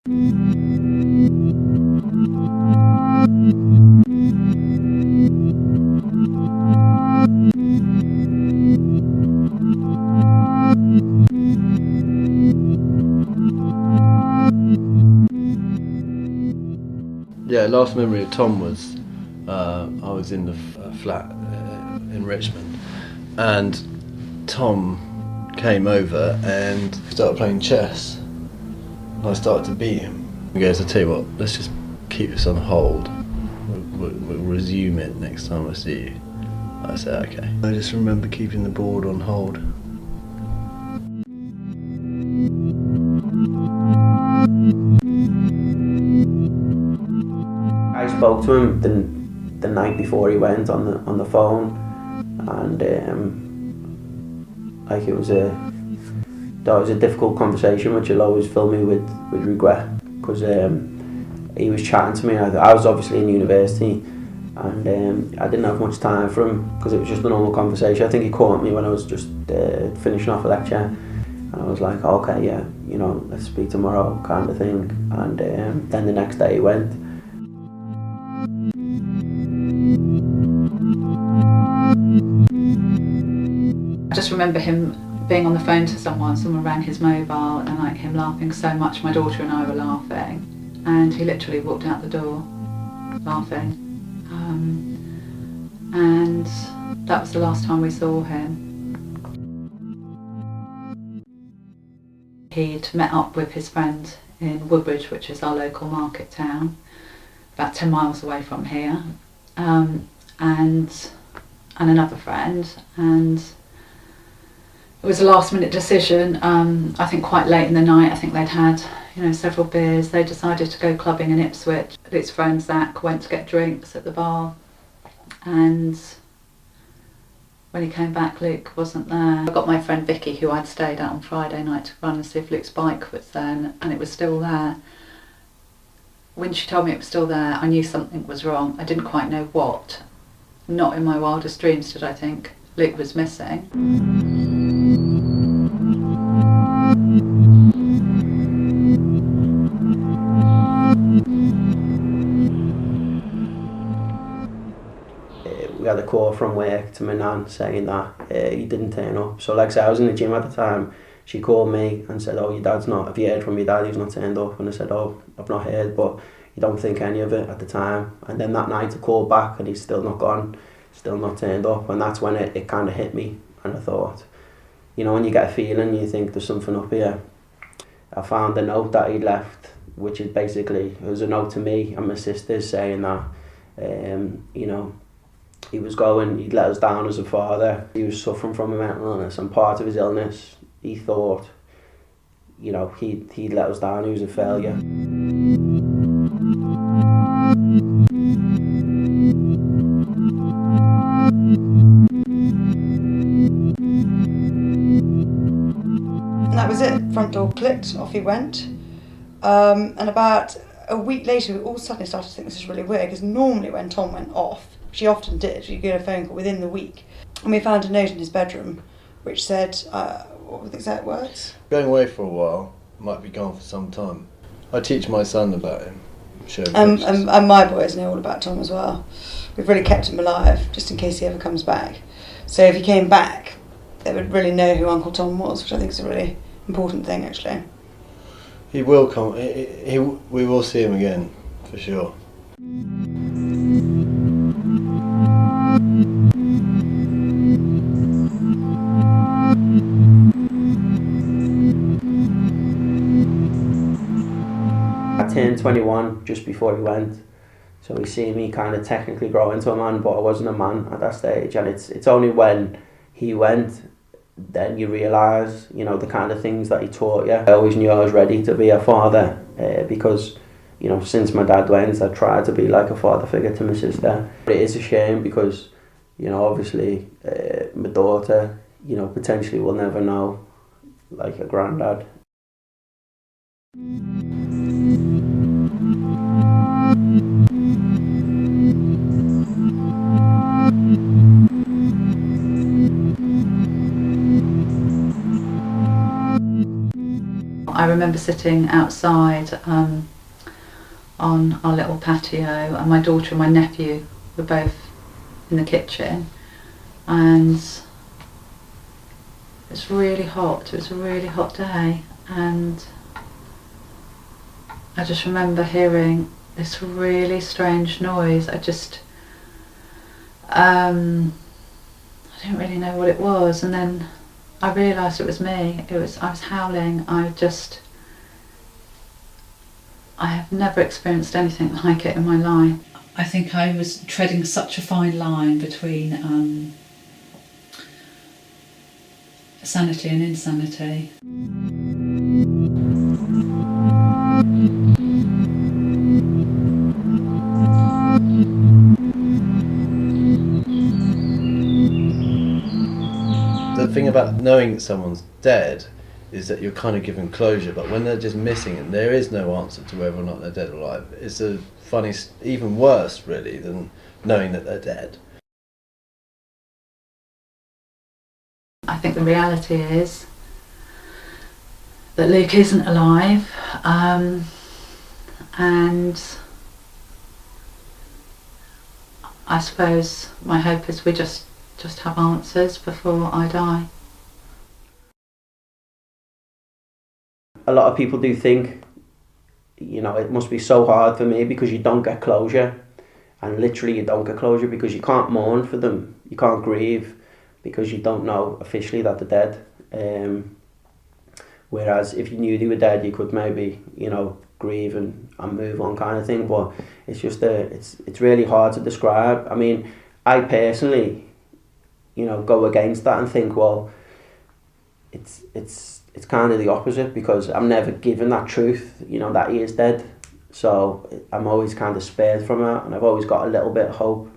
Yeah, last memory of Tom was I was in the flat in Richmond, and Tom came over and started playing chess. I started to beat him. He goes, "I tell you what, let's just keep this on hold. We'll resume it next time I see you." I said, "Okay." I just remember keeping the board on hold. I spoke to him the night before he went on the phone, and like it was a difficult conversation, which will always fill me with regret, because he was chatting to me. I was obviously in university, and I didn't have much time for him because it was just a normal conversation. I think he caught me when I was just finishing off a lecture, and I was like, "Okay, yeah, you know, let's speak tomorrow," kind of thing. And then the next day he went. I just remember him being on the phone to someone rang his mobile, and like him laughing so much, my daughter and I were laughing, and he literally walked out the door laughing, and that was the last time we saw him. He'd met up with his friend in Woodbridge, which is our local market town, about 10 miles away from here, and another friend, and it was a last minute decision. I think quite late in the night. I think they'd had, several beers. They decided to go clubbing in Ipswich. Luke's friend Zach went to get drinks at the bar, and when he came back, Luke wasn't there. I got my friend Vicky, who I'd stayed out on Friday night, to run and see if Luke's bike was there, and it was still there. When she told me it was still there, I knew something was wrong. I didn't quite know what. Not in my wildest dreams did I think Luke was missing. We had a call from work to my nan saying that he didn't turn up. So like I said, I was in the gym at the time. She called me and said, "Oh, your dad's not, have you heard from your dad? He's not turned up." And I said, "Oh, I've not heard, but you don't think any of it at the time." And then that night I called back and he's still not gone, still not turned up. And that's when it kind of hit me, and I thought, when you get a feeling, you think there's something up here. I found a note that he'd left, which is basically, it was a note to me and my sisters saying that, he was going, he'd let us down as a father. He was suffering from a mental illness, and part of his illness, he thought, he'd let us down, he was a failure. And that was it. Front door clicked, off he went. And about a week later, we all suddenly started to think this is really weird, because normally when Tom went off, she often did, you get a phone call within the week. And we found a note in his bedroom which said, what were the exact words? Going away for a while, might be gone for some time. I teach my son about him. And my boys know all about Tom as well. We've really kept him alive, just in case he ever comes back. So if he came back, they would really know who Uncle Tom was, which I think is a really important thing, actually. He will come. We will see him again, for sure. I turned 21 just before he went, so he seen me kind of technically grow into a man, but I wasn't a man at that stage. And it's only when he went then you realise, the kind of things that he taught you. I always knew I was ready to be a father, because, since my dad went, I tried to be like a father figure to my sister. But it is a shame because, obviously, my daughter, potentially will never know, like, a granddad. I remember sitting outside on our little patio, and my daughter and my nephew were both in the kitchen, and it was really hot. It was a really hot day, and I just remember hearing this really strange noise. I didn't really know what it was, and then I realised it was me. I was howling. I have never experienced anything like it in my life. I think I was treading such a fine line between sanity and insanity. The thing about knowing someone's dead is that you're kind of given closure, but when they're just missing and there is no answer to whether or not they're dead or alive, it's a funny, even worse really than knowing that they're dead. I think the reality is that Luke isn't alive, and I suppose my hope is we just have answers before I die. A lot of people do think, you know, it must be so hard for me because you don't get closure, and literally you don't get closure because you can't mourn for them, you can't grieve because you don't know officially that they're dead. Whereas if you knew they were dead, you could maybe, you know, grieve and move on kind of thing. But it's just it's really hard to describe. I mean, I personally, you know, go against that and think, well, it's kind of the opposite, because I'm never given that truth, you know, that he is dead. So I'm always kind of spared from that, and I've always got a little bit of hope.